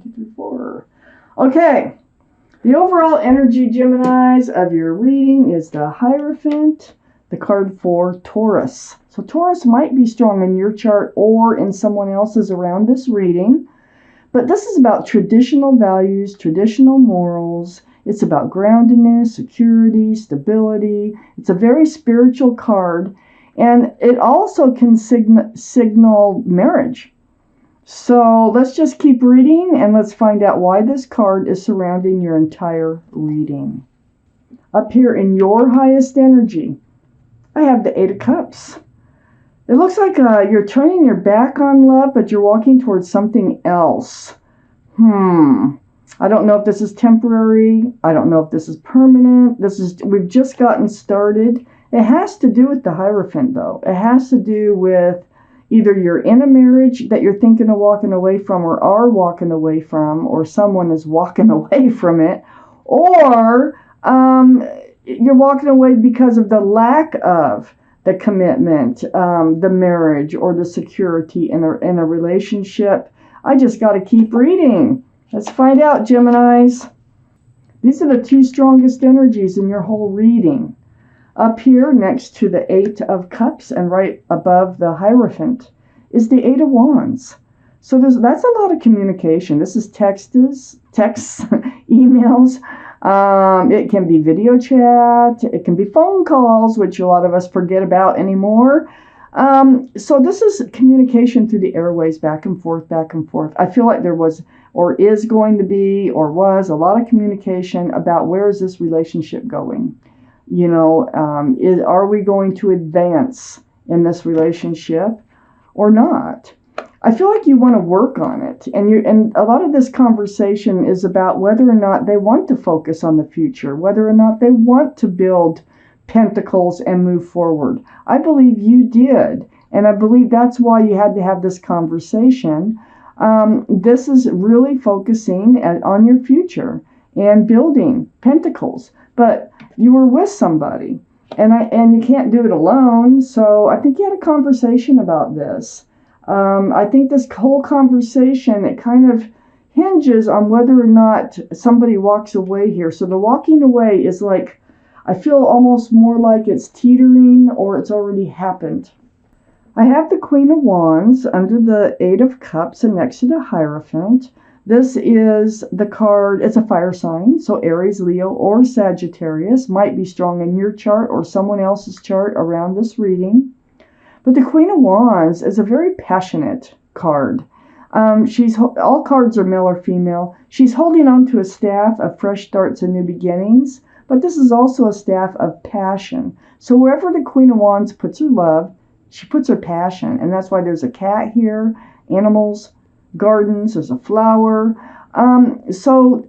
1, 2, 3, 4. Okay. The overall energy, Geminis, of your reading is the Hierophant, the card for Taurus. So Taurus might be strong in your chart or in someone else's around this reading. But this is about traditional values, traditional morals. It's about groundedness, security, stability. It's a very spiritual card. And it also can signal marriage. So let's just keep reading and let's find out why this card is surrounding your entire reading. Up here in your highest energy, I have the 8 of Cups. It looks like you're turning your back on love, but you're walking towards something else. I don't know if this is temporary. I don't know if this is permanent. We've just gotten started. It has to do with the Hierophant, though. It has to do with either you're in a marriage that you're thinking of walking away from or are walking away from, or someone is walking away from it, or you're walking away because of the lack of the commitment, the marriage, or the security in a relationship. I just got to keep reading. Let's find out, Geminis. These are the 2 strongest energies in your whole reading. Up here next to the 8 of Cups and right above the Hierophant is the 8 of Wands. So that's a lot of communication. This is texts, emails. It can be video chat. It can be phone calls, which a lot of us forget about anymore. So this is communication through the airways, back and forth, back and forth. I feel like there was or is going to be or was a lot of communication about where is this relationship going. Are we going to advance in this relationship or not? I feel like you want to work on it. And a lot of this conversation is about whether or not they want to focus on the future, whether or not they want to build pentacles and move forward. I believe you did. And I believe that's why you had to have this conversation. This is really focusing on your future and building pentacles. But you were with somebody, and you can't do it alone. So I think you had a conversation about this. I think this whole conversation, it kind of hinges on whether or not somebody walks away here. So the walking away is like, I feel almost more like it's teetering or it's already happened. I have the Queen of Wands under the 8 of Cups and next to the Hierophant. This is the card, it's a fire sign, so Aries, Leo, or Sagittarius might be strong in your chart or someone else's chart around this reading. But the Queen of Wands is a very passionate card. All cards are male or female. She's holding on to a staff of fresh starts and new beginnings, but this is also a staff of passion. So wherever the Queen of Wands puts her love, she puts her passion, and that's why there's a cat here, animals, gardens, there's a flower. So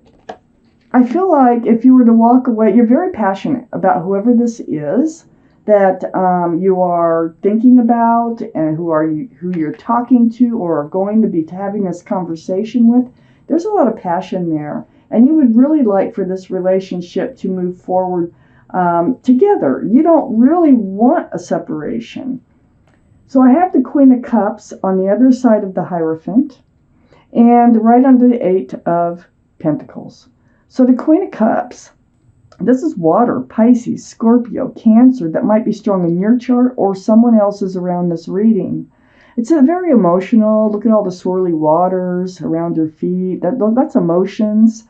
I feel like if you were to walk away, you're very passionate about whoever this is that you are thinking about and who you're talking to or are going to be having this conversation with. There's a lot of passion there, and you would really like for this relationship to move forward together. You don't really want a separation. So I have the Queen of Cups on the other side of the Hierophant and right under the 8 of Pentacles. So the Queen of Cups, this is water, Pisces, Scorpio, Cancer that might be strong in your chart or someone else's around this reading. It's a very emotional, look at all the swirly waters around your feet. That's emotions.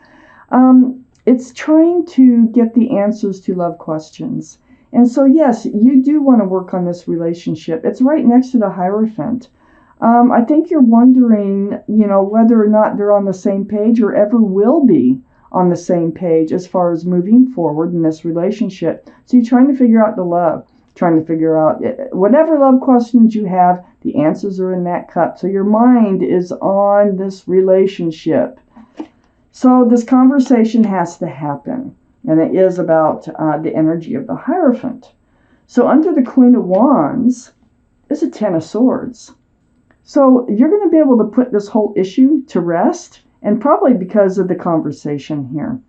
It's trying to get the answers to love questions. And so, yes, you do want to work on this relationship. It's right next to the Hierophant. I think you're wondering, whether or not they're on the same page or ever will be on the same page as far as moving forward in this relationship. So you're trying to figure out the love, trying to figure out whatever love questions you have, the answers are in that cup. So your mind is on this relationship. So this conversation has to happen. And it is about the energy of the Hierophant. So under the Queen of Wands is a 10 of Swords. So you're going to be able to put this whole issue to rest, and probably because of the conversation here.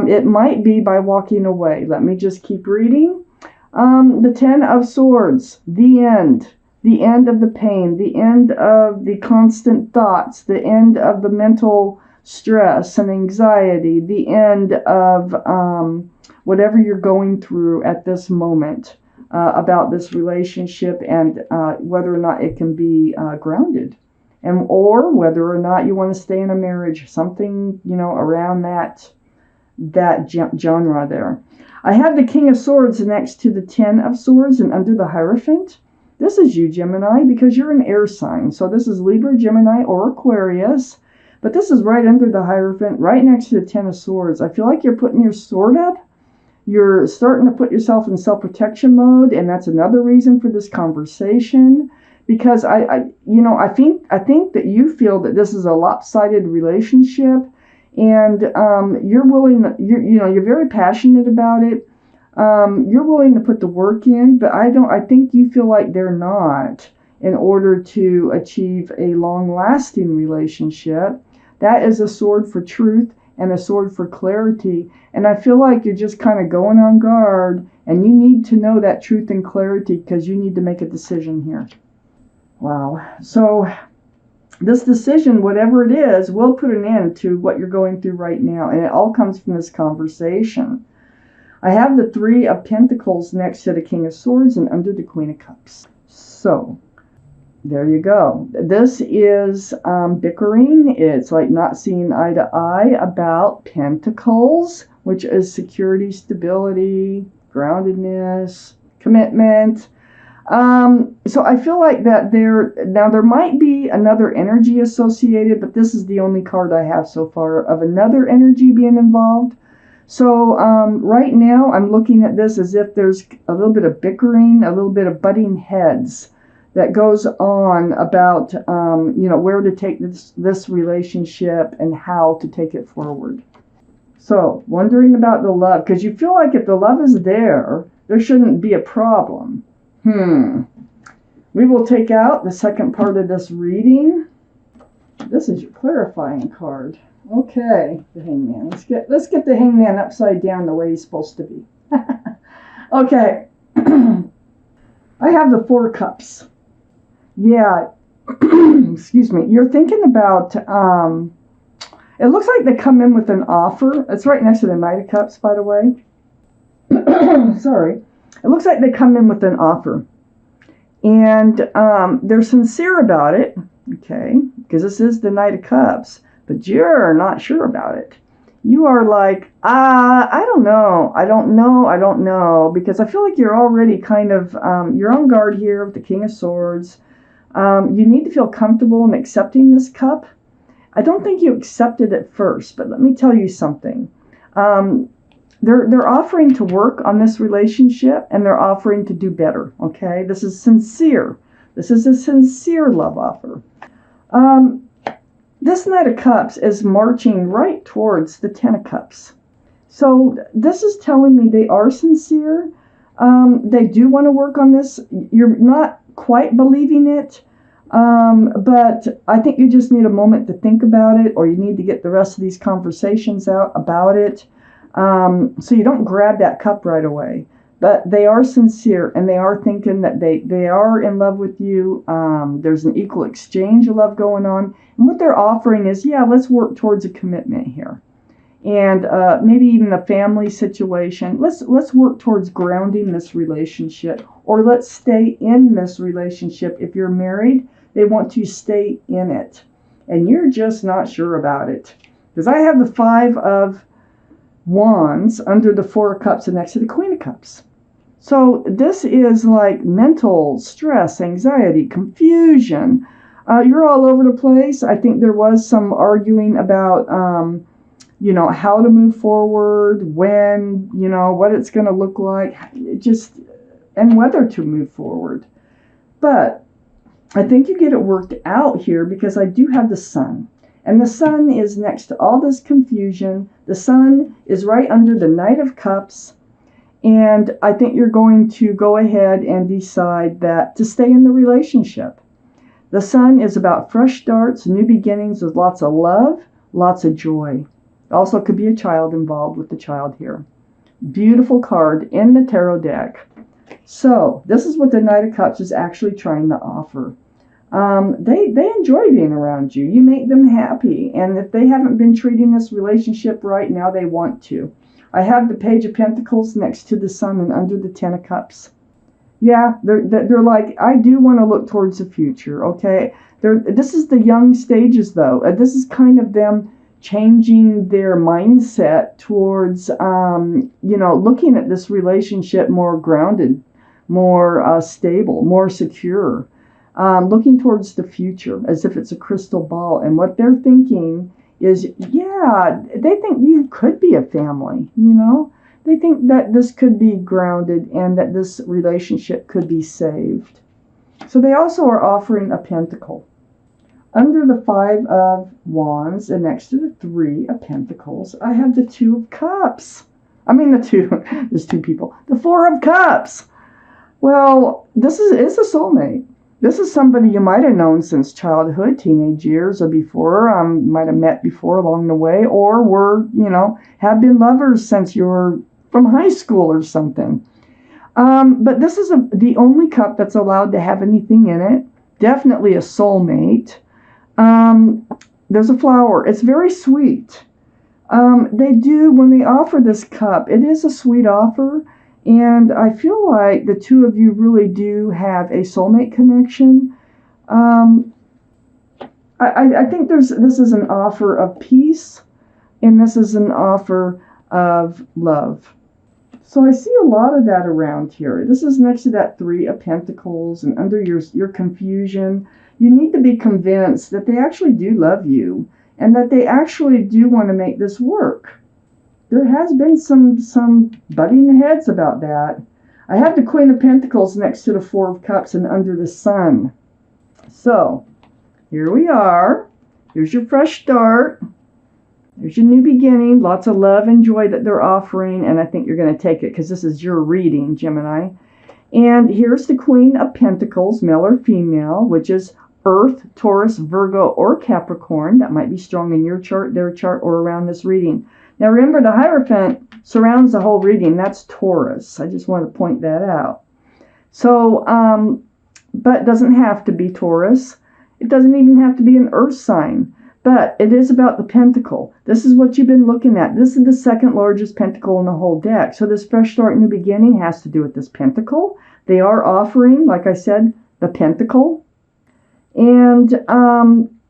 It might be by walking away. Let me just keep reading. The 10 of Swords, the end. the end of the pain, the end of the constant thoughts, the end of the mental stress and anxiety, the end of whatever you're going through at this moment about this relationship, and whether or not it can be grounded, and or whether or not you want to stay in a marriage, something around that genre there. I have the King of Swords next to the Ten of Swords and under the Hierophant. This is you, Gemini, because you're an air sign. So this is Libra, Gemini, or Aquarius. But this is right under the Hierophant, right next to the Ten of Swords. I feel like you're putting your sword up. You're starting to put yourself in self-protection mode, and that's another reason for this conversation. Because I think that you feel that this is a lopsided relationship, and you're willing. You're very passionate about it. You're willing to put the work in, but I think you feel like they're not, in order to achieve a long-lasting relationship. That is a sword for truth and a sword for clarity. And I feel like you're just kind of going on guard, and you need to know that truth and clarity because you need to make a decision here. Wow. So this decision, whatever it is, will put an end to what you're going through right now. And it all comes from this conversation. I have the Three of Pentacles next to the King of Swords and under the Queen of Cups. So there you go. This is bickering. It's like not seeing eye to eye about Pentacles, which is security, stability, groundedness, commitment. So I feel like that there might be another energy associated, but this is the only card I have so far of another energy being involved. So right now I'm looking at this as if there's a little bit of bickering, a little bit of butting heads that goes on about where to take this relationship and how to take it forward. So wondering about the love, because you feel like if the love is there shouldn't be a problem. We will take out the second part of this reading. This is your clarifying card. Okay, the Hangman. Let's get the Hangman upside down the way he's supposed to be. Okay. I have the Four of Cups. Yeah. Excuse me. You're thinking about it looks like they come in with an offer. It's right next to the Knight of Cups, by the way. Sorry. It looks like they come in with an offer. And they're sincere about it, okay? Because this is the Knight of Cups. But you're not sure about it. You are like, I don't know. Because I feel like you're already kind of, you're on guard here with the King of Swords. You need to feel comfortable in accepting this cup. I don't think you accepted it first, but let me tell you something. They're offering to work on this relationship, and they're offering to do better, okay? This is sincere. This is a sincere love offer. This Knight of Cups is marching right towards the Ten of Cups. So this is telling me they are sincere. They do want to work on this. You're not quite believing it, but I think you just need a moment to think about it, or you need to get the rest of these conversations out about it. So you don't grab that cup right away. But they are sincere, and they are thinking that they are in love with you. There's an equal exchange of love going on. And what they're offering is, yeah, let's work towards a commitment here. And maybe even a family situation. Let's work towards grounding this relationship. Or let's stay in this relationship. If you're married, they want to stay in it. And you're just not sure about it. Because I have the Five of Wands under the Four of Cups and next to the Queen of Cups. So this is like mental stress, anxiety, confusion. You're all over the place. I think there was some arguing about, how to move forward, when, what it's going to look like, and whether to move forward. But I think you get it worked out here because I do have the Sun. And the Sun is next to all this confusion. The Sun is right under the Knight of Cups. And I think you're going to go ahead and decide that to stay in the relationship. The Sun is about fresh starts, new beginnings with lots of love, lots of joy. Also could be a child involved with the child here. Beautiful card in the tarot deck. So this is what the Knight of Cups is actually trying to offer. They enjoy being around you. You make them happy. And if they haven't been treating this relationship right, now they want to. I have the Page of Pentacles next to the Sun and under the Ten of Cups. Yeah, they're like, I do want to look towards the future, okay? This is the young stages, though. This is kind of them changing their mindset towards, looking at this relationship more grounded, more stable, more secure. Looking towards the future as if it's a crystal ball. And what they're thinking is, yeah, they think you could be a family, They think that this could be grounded and that this relationship could be saved. So they also are offering a pentacle. Under the Five of Wands and next to the Three of Pentacles, I have the Two of Cups. There's two people. The Four of Cups. Well, it's a soulmate. This is somebody you might have known since childhood, teenage years, or before. Might have met before along the way, or have been lovers since you were from high school or something. But this is the only cup that's allowed to have anything in it. Definitely a soulmate. There's a flower. It's very sweet. When they offer this cup, it is a sweet offer. And I feel like the two of you really do have a soulmate connection. I think this is an offer of peace, and this is an offer of love. So I see a lot of that around here. This is next to that Three of Pentacles, and under your confusion, you need to be convinced that they actually do love you, and that they actually do want to make this work. There has been some butting heads about that. I have the Queen of Pentacles next to the Four of Cups and under the Sun. So, here we are. Here's your fresh start. There's your new beginning. Lots of love and joy that they're offering, and I think you're going to take it because this is your reading, Gemini. And here's the Queen of Pentacles, male or female, which is Earth, Taurus, Virgo, or Capricorn. That might be strong in your chart, their chart, or around this reading. Now remember, the Hierophant surrounds the whole reading. That's Taurus. I just want to point that out. So, but it doesn't have to be Taurus. It doesn't even have to be an earth sign. But it is about the pentacle. This is what you've been looking at. This is the second largest pentacle in the whole deck. So this fresh start, new beginning has to do with this pentacle. They are offering, like I said, the pentacle. And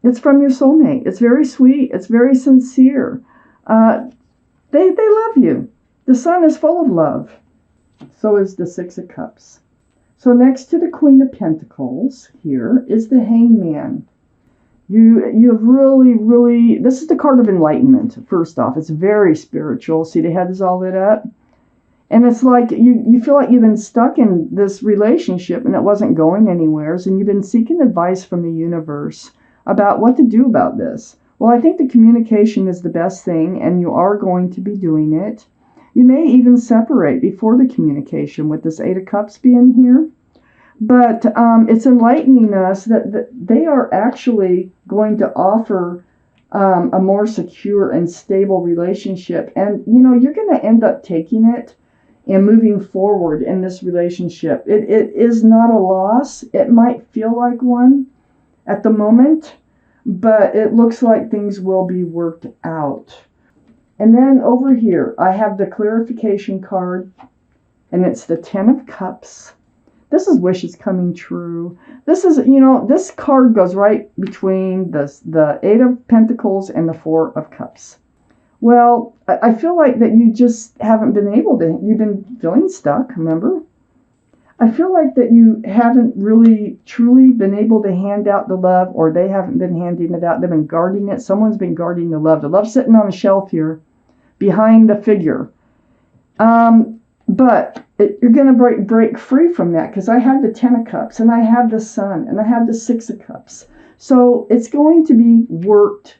it's from your soulmate. It's very sweet. It's very sincere. They love you. The Sun is full of love. So is the Six of Cups. So next to the Queen of Pentacles here is the Hangman. You have really, this is the card of enlightenment, first off. It's very spiritual. See, the head is all lit up. And it's like you feel like you've been stuck in this relationship and it wasn't going anywhere. And you've been seeking advice from the universe about what to do about this. Well, I think the communication is the best thing, and you are going to be doing it. You may even separate before the communication with this Eight of Cups being here. But it's enlightening us that they are actually going to offer a more secure and stable relationship. And, you're going to end up taking it and moving forward in this relationship. It is not a loss. It might feel like one at the moment, but it looks like things will be worked out. And then over here, I have the clarification card, and it's the Ten of Cups. This is wishes coming true. This is, this card goes right between the Eight of Pentacles and the Four of Cups. Well, I feel like that you just haven't been able to, you've been feeling stuck, remember? I feel like that you haven't really truly been able to hand out the love, or they haven't been handing it out. They've been guarding it. Someone's been guarding the love. The love's sitting on a shelf here behind the figure. But you're going to break free from that, because I have the Ten of Cups, and I have the Sun, and I have the Six of Cups. So it's going to be worked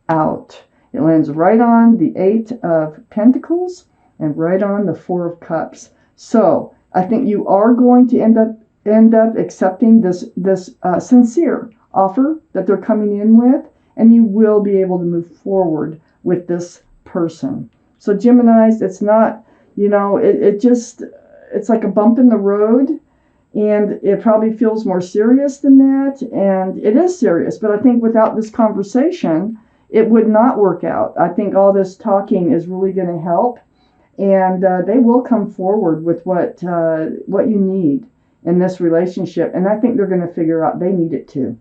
out. It lands right on the Eight of Pentacles and right on the Four of Cups. So I think you are going to end up accepting this sincere offer that they're coming in with, and you will be able to move forward with this person. So Geminis, it's not, it's like a bump in the road, and it probably feels more serious than that, and it is serious. But I think without this conversation, it would not work out. I think all this talking is really going to help, and they will come forward with what you need in this relationship, and I think they're going to figure out they need it too.